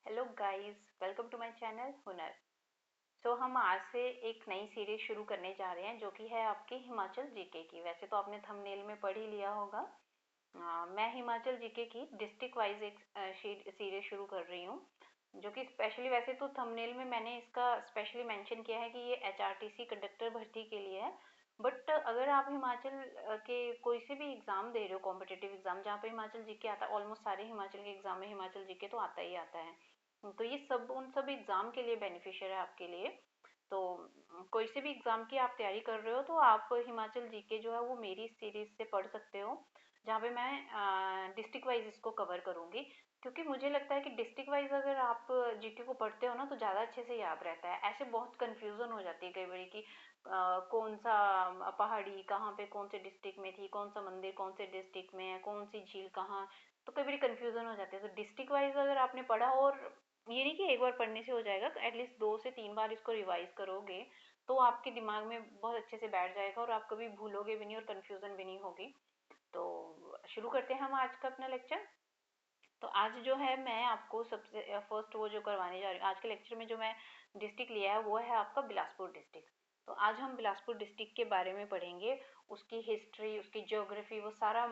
Hello guys, welcome to my channel Hunar. हम आज से एक नई सीरीज शुरू करने जा रहे हैं जो कि है आपकी हिमाचल जीके की। वैसे तो आपने थंबनेल में पढ़ ही लिया होगा। मैं हिमाचल जीके की डिस्ट्रिक्ट वाइज एक सीरीज शुरू कर रही हूँ, जो कि स्पेशली, वैसे तो थंबनेल में मैंने इसका स्पेशली मेंशन किया है कि ये एचआरटीसी कंडक्टर भर्ती के लिए है। बट अगर आप हिमाचल के कोई से भी एग्जाम दे रहे हो, कॉम्पिटेटिव एग्जाम जहाँ पे हिमाचल जीके आता है, ऑलमोस्ट सारे हिमाचल के एग्जाम में हिमाचल जीके तो आता ही आता है। तो ये सब उन सब एग्जाम के लिए बेनिफिशियल है आपके लिए। तो कोई से भी एग्जाम की आप तैयारी कर रहे हो तो आप हिमाचल जीके जो है वो मेरी सीरीज से पढ़ सकते हो, जहाँ पे मैं डिस्ट्रिक्ट वाइज इसको कवर करूंगी। क्योंकि मुझे लगता है कि डिस्ट्रिक्ट वाइज अगर आप जीके को पढ़ते हो ना तो ज़्यादा अच्छे से याद रहता है। ऐसे बहुत कंफ्यूजन हो जाती है कई बार कि कौन सा पहाड़ी कहाँ पे कौन से डिस्ट्रिक्ट में थी, कौन सा मंदिर कौन से डिस्ट्रिक्ट में है, कौन सी झील कहाँ। तो कई बार कंफ्यूजन हो जाती है। तो डिस्ट्रिक्ट वाइज अगर आपने पढ़ा, और ये नहीं कि एक बार पढ़ने से हो जाएगा, एटलीस्ट 2 से 3 बार इसको रिवाइज करोगे तो आपके दिमाग में बहुत अच्छे से बैठ जाएगा और आप कभी भूलोगे भी नहीं और कंफ्यूजन भी नहीं होगी। तो शुरू करते हैं हम आज का अपना लेक्चर। तो आज जो है मैं आपको सबसे फर्स्ट वो जो करवाने जा रही हूँ आज के लेक्चर में, जो मैं डिस्ट्रिक्ट लिया है वो है आपका बिलासपुर डिस्ट्रिक्ट। तो आज हम बिलासपुर डिस्ट्रिक्ट के बारे में पढ़ेंगे, उसकी हिस्ट्री उसकी ज्योग्राफी वो सारा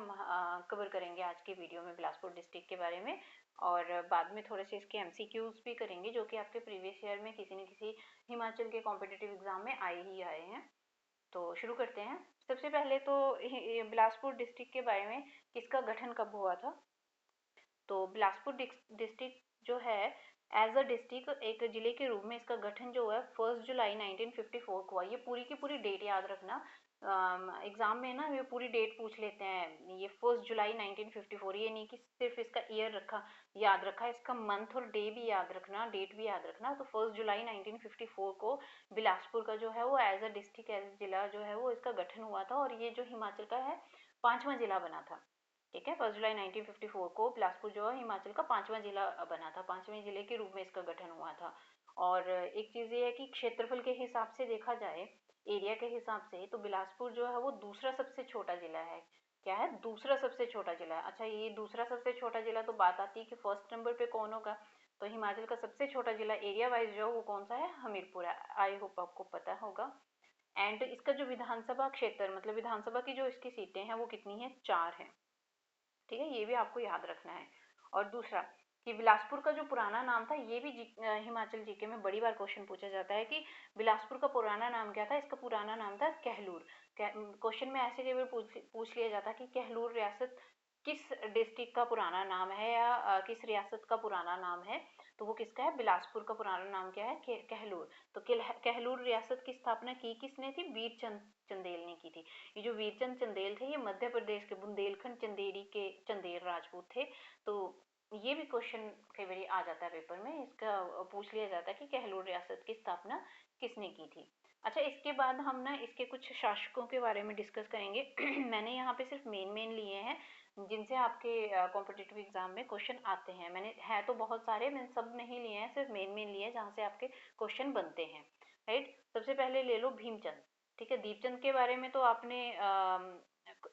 कवर करेंगे आज की वीडियो में बिलासपुर डिस्ट्रिक्ट के बारे में। और बाद में थोड़े से इसके एमसीक्यूज भी करेंगे जो कि आपके प्रीवियस ईयर में किसी न किसी हिमाचल के कॉम्पिटिटिव एग्जाम में आए ही आए हैं। तो शुरू करते हैं। सबसे पहले तो बिलासपुर डिस्ट्रिक्ट के बारे में, किसका गठन कब हुआ था। तो बिलासपुर डिस्ट्रिक्ट जो है एज अ डिस्ट्रिक्ट एक जिले के रूप में इसका गठन जो है 1 जुलाई 1954 को हुआ। ये पूरी की पूरी डेट याद रखना। एग्जाम में ना ये पूरी डेट पूछ लेते हैं, ये 1 जुलाई 1954, ये नहीं कि सिर्फ इसका ईयर रखा याद रखा, इसका मंथ और डे भी याद रखना, डेट भी याद रखना। तो 1 जुलाई 1954 को बिलासपुर का जो है वो एज अ डिस्ट्रिक्ट एज जिला जो है वो इसका गठन हुआ था, और ये जो हिमाचल का है 5वां जिला बना था। ठीक है, 1 जुलाई 1954 को बिलासपुर जो है हिमाचल का 5वां जिला बना था, 5वें जिले के रूप में इसका गठन हुआ था। और एक चीज़ ये है कि क्षेत्रफल के हिसाब से देखा जाए, एरिया के हिसाब से, तो बिलासपुर जो है वो दूसरा सबसे छोटा जिला है। क्या है? दूसरा सबसे छोटा जिला है। अच्छा, ये दूसरा सबसे छोटा जिला, तो बात आती है कि फर्स्ट नंबर पे कौन होगा। तो हिमाचल का सबसे छोटा जिला एरिया वाइज जो है वो कौन सा है? हमीरपुर है। आई होप आपको पता होगा। एंड इसका जो विधानसभा क्षेत्र, मतलब विधानसभा की जो इसकी सीटें हैं वो कितनी है? 4 है। ठीक है, ये भी आपको याद रखना है। और दूसरा कि बिलासपुर का जो पुराना नाम था, ये भी हिमाचल जीके में बड़ी बार क्वेश्चन पूछा जाता है कि बिलासपुर का पुराना नाम क्या था। इसका पुराना नाम था कहलूर। क्वेश्चन में ऐसे कई बार पूछ लिया जाता है कि कहलूर रियासत किस डिस्ट्रिक्ट का पुराना नाम है, या किस रियासत का पुराना नाम है। तो वो किसका है? बिलासपुर का पुराना नाम क्या है? कहलूर। तो कहलूर रियासत की स्थापना की किसने थी? वीरचंद चंदेल ने की थी। ये जो वीरचंद चंदेल थे, ये मध्य प्रदेश के बुंदेलखंड चंदेरी के चंदेल राजपूत थे। तो ये भी क्वेश्चन कई बार आ जाता है पेपर में, इसका पूछ लिया जाता है कि कहलूर रियासत की स्थापना किसने की थी। अच्छा, इसके बाद हम ना इसके कुछ शासकों के बारे में डिस्कस करेंगे। मैंने यहाँ पे सिर्फ मेन मेन लिए हैं जिनसे आपके कॉम्पिटिटिव एग्जाम में क्वेश्चन आते हैं। मैंने है तो बहुत सारे, मैंने सब नहीं लिए हैं, सिर्फ मेन मेन लिए हैं जहाँ से आपके क्वेश्चन बनते हैं। राइट, सबसे पहले ले लो भीमचंद। ठीक है, दीपचंद के बारे में तो आपने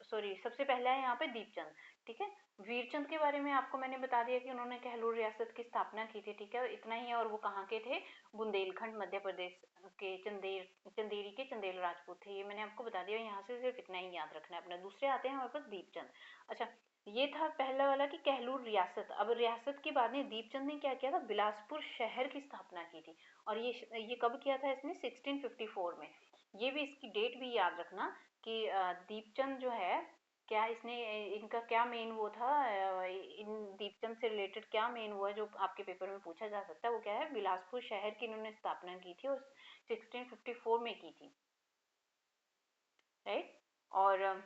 सॉरी, सबसे पहला है यहाँ पे दीपचंद। ठीक है, वीरचंद के बारे में आपको मैंने बता दिया कि उन्होंने कहलूर रियासत की स्थापना की थी। ठीक है, इतना ही है। और वो कहाँ के थे? बुंदेलखंड मध्य प्रदेश के चंदेरी के चंदेल राजपूत थे। ये मैंने आपको बता दिया, यहाँ से सिर्फ इतना ही याद रखना है अपना। दूसरे आते हैं हमारे पास दीपचंद। अच्छा, ये था पहला वाला कि कहलूर रियासत। अब रियासत की बात नहीं, दीपचंद ने क्या किया था? बिलासपुर शहर की स्थापना की थी। और ये कब किया था इसने? 1654 में। ये भी इसकी डेट भी याद रखना कि दीपचंद जो है, क्या इसने इनका क्या मेन वो था, इन दीपचंद से रिलेटेड क्या मेन वो है जो आपके पेपर में पूछा जा सकता है। वो क्या है? बिलासपुर शहर की इन्होंने स्थापना की थी और 1654 में की थी। राइट। और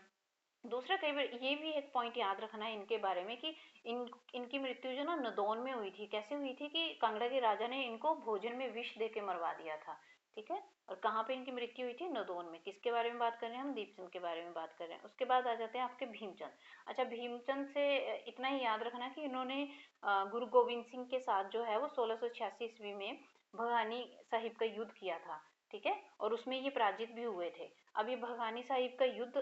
दूसरा, कई बार ये भी एक पॉइंट याद रखना है इनके बारे में कि इनकी मृत्यु जो ना नदौन में हुई थी। कैसे हुई थी? कि कांगड़ा के राजा ने इनको भोजन में विष दे के मरवा दिया था। ठीक है, और कहाँ पे इनकी मृत्यु हुई थी? नदौन में। किसके बारे में बात कर रहे हैं हम? दीपचंद के बारे में बात कर रहे हैं। उसके बाद आ जाते हैं आपके भीमचंद। अच्छा, भीमचंद से इतना ही याद रखना कि इन्होंने गुरु गोविंद सिंह के साथ जो है वो 1686 ईस्वी में भगानी साहिब का युद्ध किया था। ठीक है, और उसमें ये पराजित भी हुए थे। अब ये भगानी साहिब का युद्ध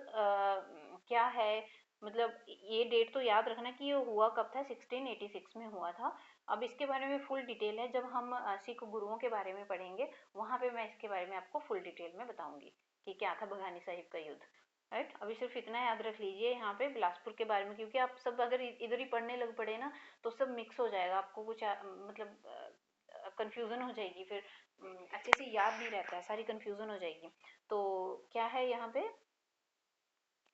क्या है? मतलब ये डेट तो याद रखना कि ये हुआ कब था, 1686 में हुआ था। अब इसके बारे में फुल डिटेल है, जब हम सिख गुरुओं के बारे में पढ़ेंगे वहाँ पे मैं इसके बारे में आपको फुल डिटेल में बताऊंगी कि क्या था बघानी साहिब का युद्ध। राइट, अभी सिर्फ इतना याद रख लीजिए यहाँ पे बिलासपुर के बारे में, क्योंकि आप सब अगर इधर ही पढ़ने लग पड़े ना तो सब मिक्स हो जाएगा, आपको कुछ मतलब कंफ्यूजन हो जाएगी, फिर अच्छे से याद नहीं रहता है, सारी कंफ्यूजन हो जाएगी। तो क्या है यहाँ पे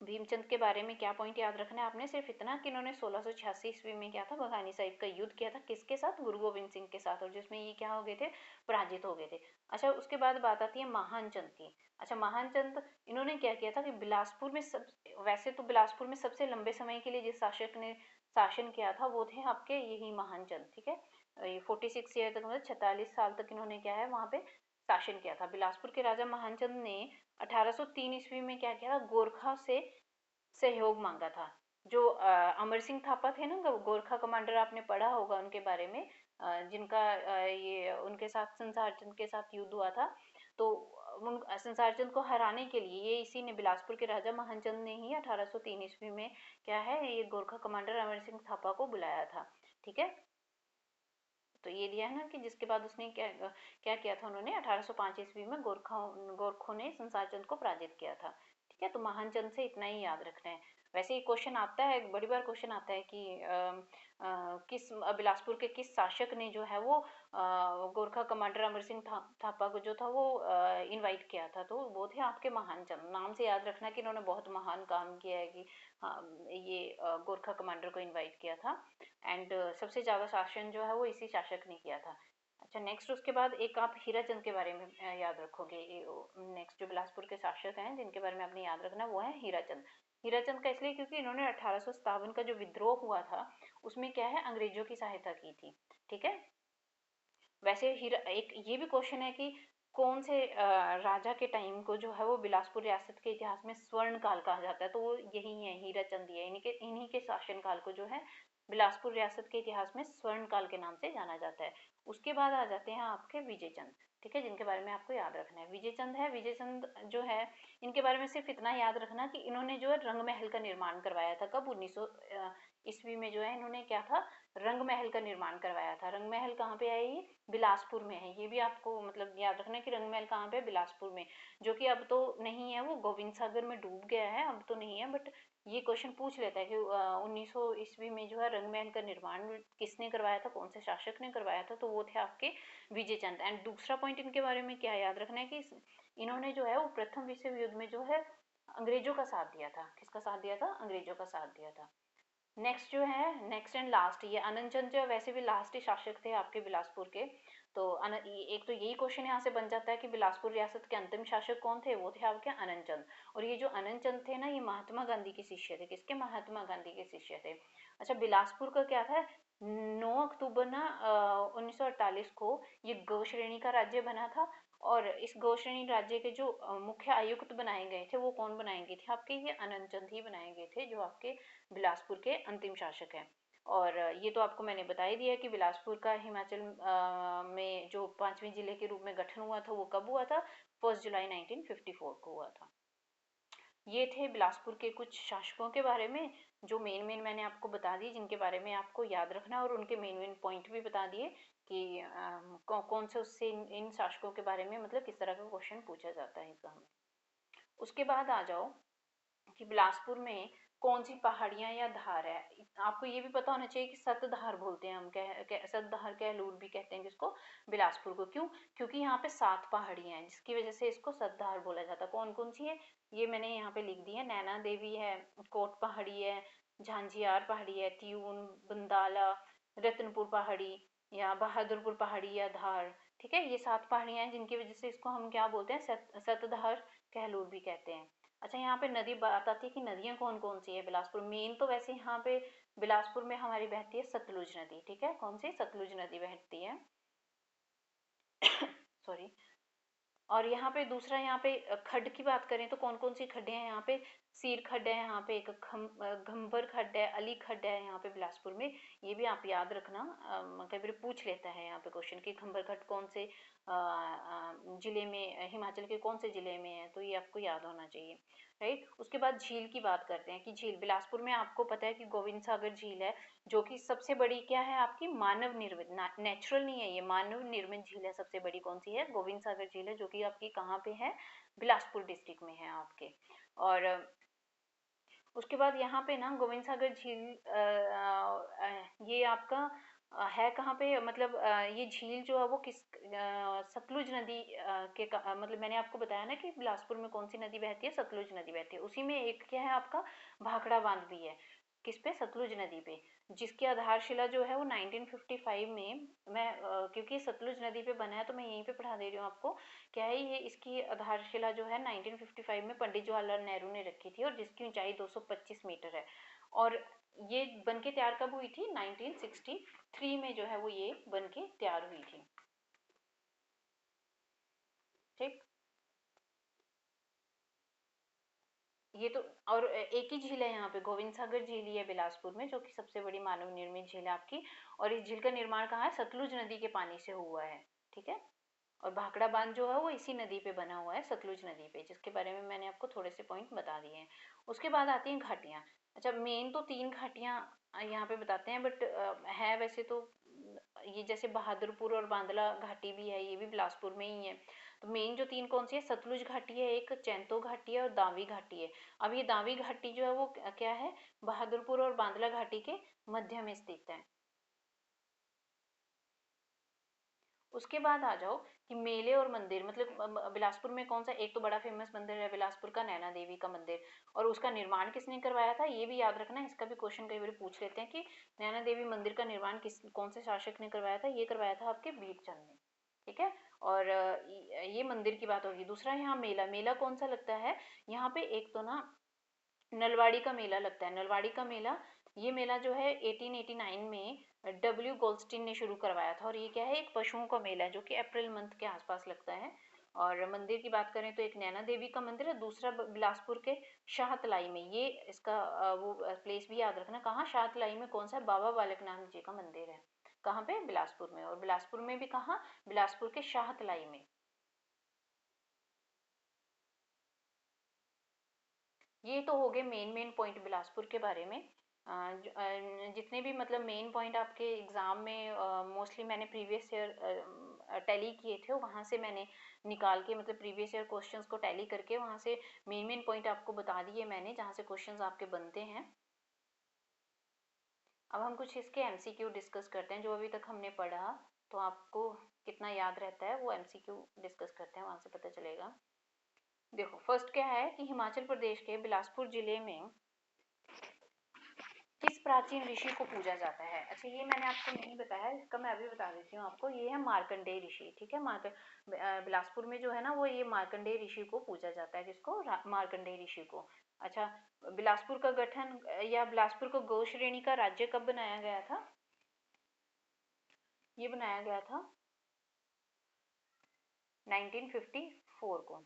भीमचंद के बारे में क्या पॉइंट याद रखना है आपने, सिर्फ इतना कि इन्होंने 1686 ईस्वी में क्या था बघानी साहिब का युद्ध किया था, किसके साथ, गुरु गोविंद सिंह के साथ, और जिसमें ये क्या हो गए थे, पराजित हो गए थे। अच्छा, उसके बाद बात आती है महान चंद की। अच्छा, महान चंद इन्होंने क्या किया था कि बिलासपुर में सब, वैसे तो बिलासपुर में सबसे लंबे समय के लिए जिस शासक ने शासन किया था वो थे आपके यही महान चंद, ठीक है। ये 46 ईयर तक, मतलब 46 साल तक इन्होंने क्या है वहाँ पे शासन किया था। बिलासपुर के राजा महानचंद ने 1803 ईस्वी में क्या किया था, गोरखा से सहयोग मांगा था। जो अमर सिंह थापा थे ना, गोरखा कमांडर, आपने पढ़ा होगा उनके बारे में, जिनका ये उनके साथ संसार चंद के साथ युद्ध हुआ था। तो उन संसार चंद को हराने के लिए ये इसी ने, बिलासपुर के राजा महानचंद ने ही 1803 ईस्वी में क्या है ये गोरखा कमांडर अमर सिंह थापा को बुलाया था, ठीक है। तो ये दिया है ना कि जिसके बाद उसने क्या क्या किया था, उन्होंने 1805 ईस्वी में गोरखों ने संसार चंद को पराजित किया था, ठीक है। तो महान चंद से इतना ही याद रखना है। वैसे ये क्वेश्चन आता है, बड़ी बार क्वेश्चन आता है कि किस बिलासपुर के किस शासक ने जो है वो गोरखा कमांडर अमर सिंह थापा को जो था वो इनवाइट किया था, तो वो थे आपके महान चंद। नाम से याद रखना कि इन्होंने बहुत महान काम किया है कि हाँ, ये गोरखा कमांडर को इनवाइट किया था। एंड सबसे ज़्यादा शासन जो है वो इसी शासक ने किया था। अच्छा, नेक्स्ट उसके बाद एक आप हीराचंद के बारे में याद रखोगे। नेक्स्ट जो बिलासपुर के शासक हैं जिनके बारे में आपने याद रखना वो है हीराचंद। हीराचंद का इसलिए क्योंकि इन्होंने 1857 का जो विद्रोह हुआ था उसमें क्या है अंग्रेजों की सहायता की थी, ठीक है। वैसे हीरा एक ये भी क्वेश्चन है कि कौन से राजा के टाइम को जो है वो बिलासपुर रियासत के इतिहास में स्वर्ण काल कहा जाता है, तो वो यही है, हीराचंद ही है। इन्हीं के शासन काल को जो है बिलासपुर रियासत के इतिहास में स्वर्ण काल के नाम से जाना जाता है। उसके बाद आ जाते हैं आपके विजयचंद, ठीक है, जिनके बारे में आपको याद रखना है। विजयचंद है, विजयचंद जो है इनके बारे में सिर्फ इतना याद रखना कि इन्होंने जो है रंग महल का निर्माण करवाया था, कब, 1900 ईस्वी में जो है इन्होंने क्या था, रंग महल का निर्माण करवाया था। रंग महल कहाँ पे है, ये बिलासपुर में है। ये भी आपको मतलब याद रखना है कि रंग महल कहाँ पे है, बिलासपुर में, जो कि अब तो नहीं है, वो गोविंद सागर में डूब गया है, अब तो नहीं है। बट ये क्वेश्चन पूछ लेता है कि 1900 ईस्वी में जो है रंग महल का निर्माण किसने करवाया था, कौन से शासक ने करवाया था, तो वो थे आपके विजयचंद। एंड दूसरा पॉइंट इनके बारे में क्या याद रखना है कि इन्होंने जो है वो प्रथम विश्व युद्ध में जो है अंग्रेजों का साथ दिया था। किसका साथ दिया था, अंग्रेजों का साथ दिया था। नेक्स्ट जो है, नेक्स्ट एंड लास्ट, ये आनंद चंद जो वैसे भी लास्ट ही शासक थे आपके बिलासपुर के। तो एक तो यही क्वेश्चन यहाँ से बन जाता है कि बिलासपुर रियासत के अंतिम शासक कौन थे, वो थे आपके आनंद चंद। और ये जो आनंद चंद थे ना, ये महात्मा गांधी के शिष्य थे। किसके, महात्मा गांधी के शिष्य थे। अच्छा, बिलासपुर का क्या था, 9 अक्टूबर ना 1948 को ये गौ श्रेणी का राज्य बना था। और इस गौ श्रेणी राज्य के जो मुख्य आयुक्त बनाए गए थे वो कौन बनाए गए थे, आपके ये आनंद चंद ही बनाए गए थे, जो आपके बिलासपुर के अंतिम शासक हैं। और ये तो आपको मैंने बता ही दिया कि बिलासपुर का हिमाचल में जो 5वें जिले के रूप में गठन हुआ था वो कब हुआ था, 1 जुलाई 1954 को हुआ था। ये थे बिलासपुर के कुछ शासकों के बारे में, जो मेन मेन मैंने आपको बता दी, जिनके बारे में आपको याद रखना है, और उनके मेन मेन पॉइंट भी बता दिए कि कौन से उससे इन शासकों के बारे में मतलब किस तरह का क्वेश्चन पूछा जाता है एग्जाम में। उसके बाद आ जाओ कि बिलासपुर में कौन सी पहाड़ियां या धार है। आपको ये भी पता होना चाहिए कि सतधार बोलते हैं हम, सतधार कहलूर भी कहते हैं जिसको, बिलासपुर को। क्यों, क्योंकि यहाँ पे 7 पहाड़ियां हैं जिसकी वजह से इसको सतधार बोला जाता है। कौन कौन सी है, ये मैंने यहाँ पे लिख दी है। नैना देवी है, कोट पहाड़ी है, झांझियार पहाड़ी है, त्यून, बंदाला, रतनपुर पहाड़ी, या बहादुरपुर पहाड़ी या धार, ठीक है। ये 7 पहाड़ियां हैं जिनकी वजह से इसको हम क्या बोलते हैं, सतधार कहलूर भी कहते हैं। अच्छा, यहाँ पे नदी बात आती है कि नदियाँ कौन कौन सी है बिलासपुर। मेन तो वैसे यहाँ पे बिलासपुर में हमारी बहती है सतलुज नदी, ठीक है। कौन सी, सतलुज नदी बहती है सॉरी। और यहाँ पे दूसरा, यहाँ पे खड्ड की बात करें तो कौन कौन सी खड्डे हैं यहाँ पे, सीर खड्ड है यहाँ पे, एक घम्बर खड्ड है, अली खड्ड है यहाँ पे बिलासपुर में। ये भी आप याद रखना, कई बार पूछ लेता है यहाँ पे क्वेश्चन कि घम्बर खड्ड कौन से जिले में, हिमाचल के कौन से जिले में है, तो ये आपको याद होना चाहिए, राइट। उसके बाद झील की बात करते हैं कि झील बिलासपुर में आपको पता है कि गोविंद सागर झील है, जो कि सबसे बड़ी क्या है आपकी, मानव निर्मित, नेचुरल नहीं है ये, मानव निर्मित झील है। सबसे बड़ी कौन सी है, गोविंद सागर झील है, जो कि आपकी कहाँ पे है, बिलासपुर डिस्ट्रिक्ट में है आपके। और उसके बाद यहाँ पे ना गोविंद सागर झील ये आपका है कहाँ पे, मतलब ये झील जो है वो किस सतलुज नदी मतलब मैंने आपको बताया ना कि बिलासपुर में कौन सी नदी बहती है, सतलुज नदी बहती है। उसी में एक क्या है आपका, भाखड़ा बांध भी है, किस पे, सतलुज नदी पे, जिसकी आधारशिला जो है वो 1955 में, मैं क्योंकि सतलुज नदी पे बना है तो मैं यहीं पे पढ़ा दे रही हूँ आपको। क्या है ये, इसकी आधारशिला जो है 1955 में पंडित जवाहरलाल नेहरू ने रखी थी, और जिसकी ऊंचाई 225 मीटर है। और ये बन के तैयार कब हुई थी, 1963 में जो है वो ये बन के तैयार हुई थी, ठीक। ये तो, और एक ही झील है यहाँ पे, गोविंद सागर झील ही है बिलासपुर में, जो कि सबसे बड़ी मानव निर्मित झील है आपकी। और इस झील का निर्माण कहाँ है, सतलुज नदी के पानी से हुआ है, ठीक है। और भाखड़ा बांध जो है वो इसी नदी पे बना हुआ है, सतलुज नदी पे, जिसके बारे में मैंने आपको थोड़े से पॉइंट बता दिए हैं। उसके बाद आती हैं घाटियाँ। अच्छा, मेन तो 3 घाटियाँ यहाँ पे बताते हैं, बट है वैसे तो ये, जैसे बहादुरपुर और बांदला घाटी भी है, ये भी बिलासपुर में ही है। तो मेन जो 3 कौन सी है, सतलुज घाटी है एक, चैंतो घाटी है और दावी घाटी है। अब ये दावी घाटी जो है वो क्या है, बहादुरपुर और बांदला घाटी के मध्य में स्थित है। उसके बाद आ जाओ कि मेले और मंदिर, मतलब बिलासपुर में कौन सा, एक तो बड़ा फेमस मंदिर है बिलासपुर का, नैना देवी का मंदिर, और उसका निर्माण किसने करवाया था, ये भी याद रखना, इसका भी क्वेश्चन कई बार पूछ लेते हैं कि नैना देवी मंदिर का निर्माण कौन से शासक ने करवाया था, ये करवाया था आपके भीमचंद ने, ठीक है। और ये मंदिर की बात होगी। दूसरा यहाँ मेला, मेला कौन सा लगता है यहाँ पे, एक तो ना नलवाड़ी का मेला लगता है, नलवाड़ी का मेला। ये मेला जो है 1889 में डब्ल्यू गोल्डस्टीन ने शुरू करवाया था, और ये क्या है, एक पशुओं का मेला है, जो कि अप्रैल मंथ के आसपास लगता है। और मंदिर की बात करें तो एक नैना देवी का मंदिर है, दूसरा बिलासपुर के शाहतलाई में, ये इसका वो प्लेस भी याद रखना, कहाँ, शाहतलाई में कौन सा, बाबा बालकनाथ जी का मंदिर है, कहाँ पे, बिलासपुर में। और बिलासपुर में भी कहाँ, बिलासपुर के शाहतलाई में। ये तो हो गए मेन मेन पॉइंट बिलासपुर के बारे में। जितने भी मतलब मेन पॉइंट आपके एग्जाम में मोस्टली मैंने प्रीवियस ईयर टैली किए थे, वहाँ से मैंने निकाल के, मतलब प्रीवियस ईयर क्वेश्चंस को टैली करके वहाँ से मेन मेन पॉइंट आपको बता दिए मैंने, जहाँ से क्वेश्चंस आपके बनते हैं। अब हम कुछ इसके एमसीक्यू डिस्कस करते हैं, जो अभी तक हमने पढ़ा तो आपको कितना याद रहता है, वो एमसीक्यू डिस्कस करते हैं, वहाँ से पता चलेगा। देखो, फर्स्ट क्या है कि हिमाचल प्रदेश के बिलासपुर जिले में किस प्राचीन ऋषि को पूजा जाता है। अच्छा, ये मैंने आपको नहीं बताया, इसका मैं अभी बता देती हूँ आपको। ये है मार्कंडेय ऋषि, ठीक है। बिलासपुर में जो है ना वो, ये मार्कंडेय ऋषि को पूजा जाता है, किसको, मार्कंडेय ऋषि को। अच्छा, बिलासपुर का गठन या बिलासपुर को गौ श्रेणी का राज्य कब बनाया गया था, ये बनाया गया था 1954 को,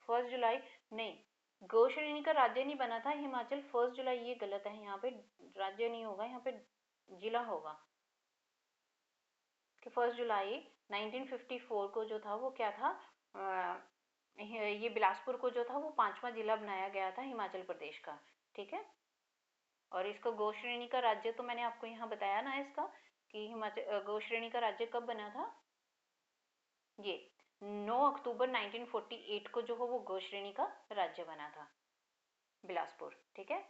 1 जुलाई। नहीं, गौ श्रेणी का राज्य नहीं बना था हिमाचल, 1 जुलाई ये गलत है, यहाँ पे राज्य नहीं होगा, यहाँ पे जिला होगा। कि 1 जुलाई 1954 को जो था वो क्या था, ये बिलासपुर को जो था वो 5वां जिला बनाया गया था हिमाचल प्रदेश का, ठीक है। और इसका गौ श्रेणी का राज्य तो मैंने आपको यहाँ बताया ना इसका, कि हिमाचल गौ श्रेणी का राज्य कब बना था, ये 9 अक्टूबर 1948 को जो हो वो गौ श्रेणी का राज्य बना था बिलासपुर, ठीक है।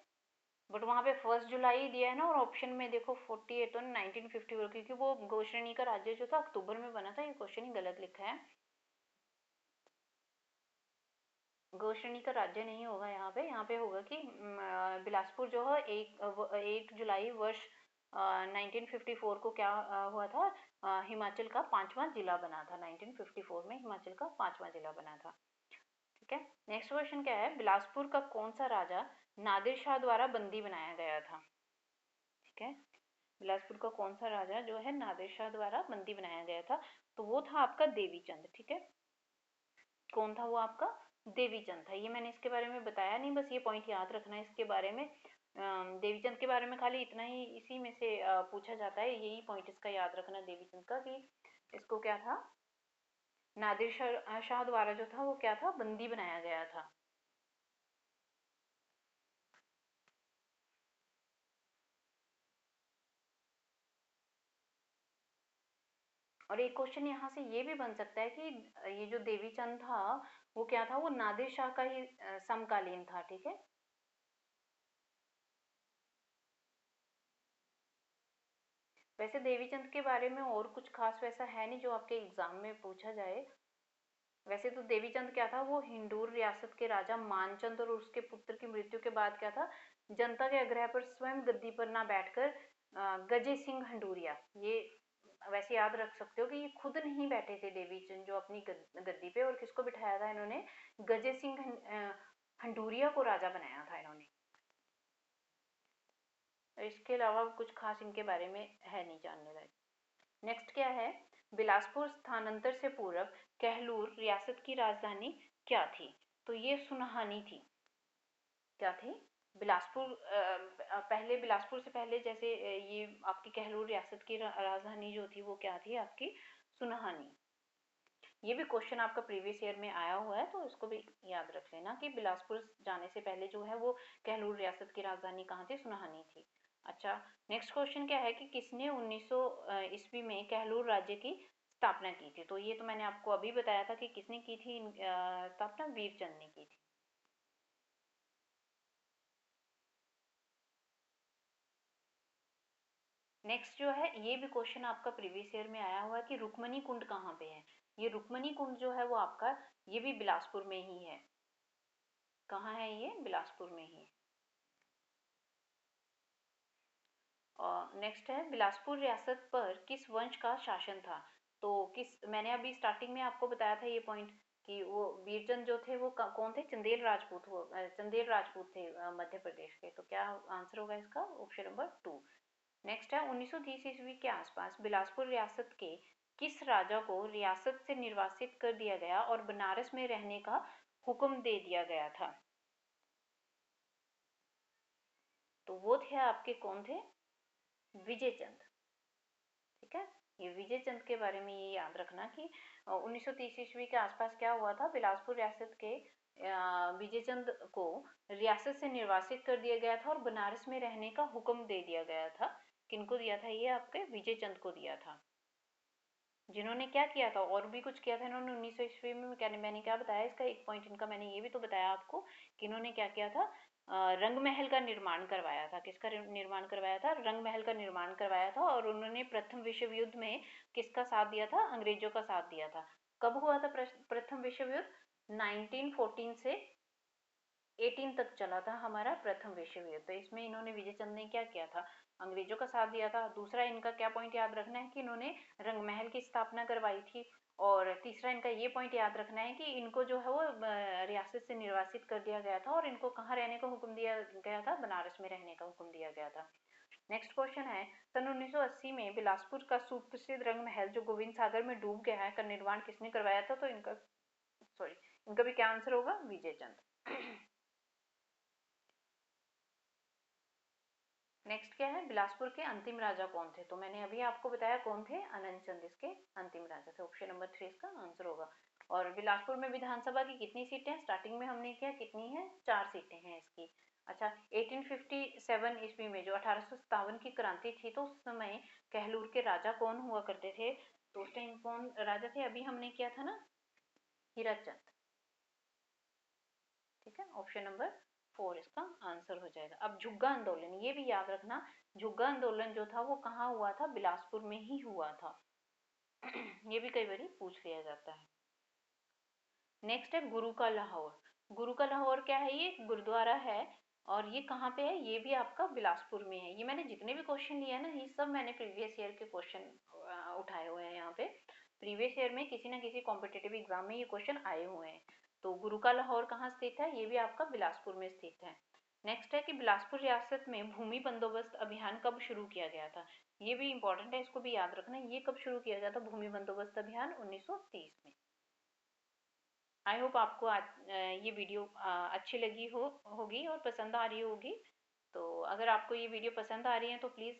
बट वहाँ पे 1 जुलाई दिया है ना, और ऑप्शन में देखो 48 तो 1954, क्योंकि वो गौ श्रेणी का राज्य जो था अक्टूबर में बना था, ये क्वेश्चन ही गलत लिखा है। गौ श्रेणी का राज्य नहीं होगा यहाँ पे होगा कि बिलासपुर जो है 1 जुलाई वर्ष 1954 को क्या हुआ था, हिमाचल का 5वां जिला बना था, 1954 में हिमाचल का 5वां जिला बना था, ठीक है। नेक्स्ट क्वेश्चन क्या है, बिलासपुर का कौन सा राजा नादिर शाह द्वारा बंदी बनाया गया था, ठीक है। बिलासपुर का कौन सा राजा जो है नादिर शाह द्वारा बंदी बनाया गया था, तो वो था आपका देवी चंद, ठीक है। कौन था वो आपका, देवीचंद था। ये मैंने इसके बारे में बताया नहीं, बस ये पॉइंट याद रखना है इसके बारे में। देवीचंद के बारे में खाली इतना ही इसी में से पूछा जाता है, यही पॉइंट इसका याद रखना देवीचंद का, कि इसको क्या था, नादिर शाह द्वारा जो था वो क्या था, बंदी बनाया गया था। और एक क्वेश्चन यहाँ से ये भी बन सकता है कि ये जो देवीचंद था वो क्या था, वो नादिर शाह का ही समकालीन था, ठीक है। वैसे देवीचंद के बारे में और कुछ खास वैसा है नहीं जो आपके एग्जाम में पूछा जाए। वैसे तो देवीचंद क्या था, वो हिंदूर रियासत के राजा मानचंद और उसके पुत्र की मृत्यु के बाद क्या था, जनता के आग्रह पर स्वयं गद्दी पर ना बैठकर गजे सिंह हंडूरिया, ये वैसे याद रख सकते हो कि ये खुद नहीं बैठे थे देवीचंद जो अपनी गद्दी पे, और किसको बिठाया था इन्होंने, गजे सिंह हंडूरिया को राजा बनाया था इन्होंने। इसके अलावा कुछ खास इनके बारे में है नहीं जानने लायक। नेक्स्ट क्या है, बिलासपुर स्थानांतर से पूर्व कहलूर रियासत की राजधानी क्या थी। तो ये सुनहानी थी। क्या थी, बिलासपुर पहले, बिलासपुर से पहले जैसे ये आपकी कहलूर रियासत की राजधानी जो थी वो क्या थी आपकी, सुनहानी। ये भी क्वेश्चन आपका प्रीवियस ईयर में आया हुआ है, तो इसको भी याद रख लेना कि बिलासपुर जाने से पहले जो है वो कहलूर रियासत की राजधानी कहाँ थी, सुनहानी थी। अच्छा, नेक्स्ट क्वेश्चन क्या है कि किसने 1900 ईस्वी में कहलूर राज्य की स्थापना की थी। तो ये तो मैंने आपको अभी बताया था कि किसने की थी स्थापना, वीरचंद ने की थी। नेक्स्ट जो है, ये भी क्वेश्चन आपका प्रीवियस ईयर में आया हुआ है कि रुक्मणी कुंड कहाँ पे है। ये रुक्मणी कुंड जो है वो आपका, ये भी बिलासपुर में ही है। कहाँ है ये, बिलासपुर में ही। और नेक्स्ट है, बिलासपुर रियासत पर किस वंश का शासन था। तो किस, मैंने अभी स्टार्टिंग में आपको बताया था ये पॉइंट कि वो वीरचंद जो थे वो कौन थे, चंदेल राजपूत, हो चंदेल राजपूत थे मध्य प्रदेश के। तो क्या आंसर होगा इसका, ऑप्शन नंबर 2। नेक्स्ट है, 1930 ईस्वी के आसपास बिलासपुर रियासत के किस राजा को रियासत से निर्वासित कर दिया गया और बनारस में रहने का हुक्म दे दिया गया था। तो वो थे आपके, कौन थे, विजयचंद, ठीक है। ये विजयचंद के बारे में ये याद रखना कि 1930 ईस्वी के आसपास क्या हुआ था, बिलासपुर रियासत के विजयचंद को रियासत से निर्वासित कर दिया गया था और बनारस में रहने का हुक्म दे दिया गया था। किनको दिया था ये, आपके विजयचंद को दिया था, जिन्होंने क्या किया था, और भी कुछ किया था इन्होंने 1900 ईस्वी में। मैंने क्या बताया इसका एक पॉइंट इनका, मैंने ये भी तो बताया आपको कि इन्होंने क्या किया था, रंग महल का निर्माण करवाया था। किसका निर्माण करवाया था, रंग महल का निर्माण करवाया था। और उन्होंने प्रथम विश्व युद्ध में किसका साथ दिया था, अंग्रेजों का साथ दिया था। कब हुआ था प्रथम विश्व युद्ध, 1914 से 18 तक चला था हमारा प्रथम विश्व युद्ध। तो इसमें इन्होंने, विजयचंद ने क्या किया था, अंग्रेजों का साथ दिया था। दूसरा इनका क्या पॉइंट याद रखना है कि इन्होंने रंगमहल की स्थापना करवाई थी। और तीसरा इनका ये पॉइंट याद रखना है कि इनको जो है वो रियासत से निर्वासित कर दिया गया था और इनको कहाँ रहने का हुक्म दिया गया था, बनारस में रहने का हुक्म दिया गया था। नेक्स्ट क्वेश्चन है, सन 1980 में बिलासपुर का सुप्रसिद्ध रंग महल जो गोविंद सागर में डूब गया है, का निर्माण किसने करवाया था। तो इनका, सॉरी, इनका भी क्या आंसर होगा, विजयचंद। नेक्स्ट क्या है, बिलासपुर के अंतिम राजा कौन थे। तो मैंने अभी आपको बताया कौन थे, अनंत चंद इसके अंतिम राजा थे। ऑप्शन नंबर 3 इसका आंसर होगा। और बिलासपुर में विधानसभा की कितनी सीटें हैं, स्टार्टिंग में हमने किया, कितनी है, 4 सीटें हैं इसकी। अच्छा, 1857 ईस्वी में जो 1857 की क्रांति थी, तो उस समय कहलूर के राजा कौन हुआ करते थे। तो उस टाइम कौन राजा थे, अभी हमने किया था ना, हीराचंद, ठीक है। ऑप्शन नंबर 4 इसका आंसर हो जाएगा। अब झुग्गा आंदोलन, ये भी याद रखना, झुग्गा आंदोलन जो था वो कहाँ हुआ था, बिलासपुर में ही हुआ था। ये भी कई बार पूछ लिया जाता है। नेक्स्ट है, गुरु का लाहौर। गुरु का लाहौर क्या है, ये गुरुद्वारा है। और ये कहाँ पे है, ये भी आपका बिलासपुर में है। ये मैंने जितने भी क्वेश्चन लिए ना, ये सब मैंने प्रीवियस ईयर के क्वेश्चन उठाए हुए हैं यहाँ पे। प्रीवियस ईयर में किसी ना किसी कॉम्पिटेटिव एग्जाम में ये क्वेश्चन आए हुए हैं। तो गुरु का लाहौर कहाँ स्थित है, ये भी आपका बिलासपुर में स्थित है। नेक्स्ट है कि बिलासपुर रियासत में भूमि बंदोबस्त अभियान कब शुरू किया गया था। ये भी इंपॉर्टेंट है, इसको भी याद रखना। ये कब शुरू किया गया था, भूमि बंदोबस्त अभियान, 1930 में। आई होप आपको ये वीडियो अच्छी लगी होगी और पसंद आ रही होगी। तो अगर आपको ये वीडियो पसंद आ रही है तो प्लीज़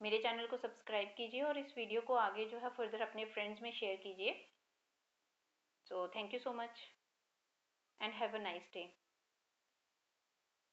मेरे चैनल को सब्सक्राइब कीजिए और इस वीडियो को आगे जो है फर्दर अपने फ्रेंड्स में शेयर कीजिए। So thank you so much and have a nice day.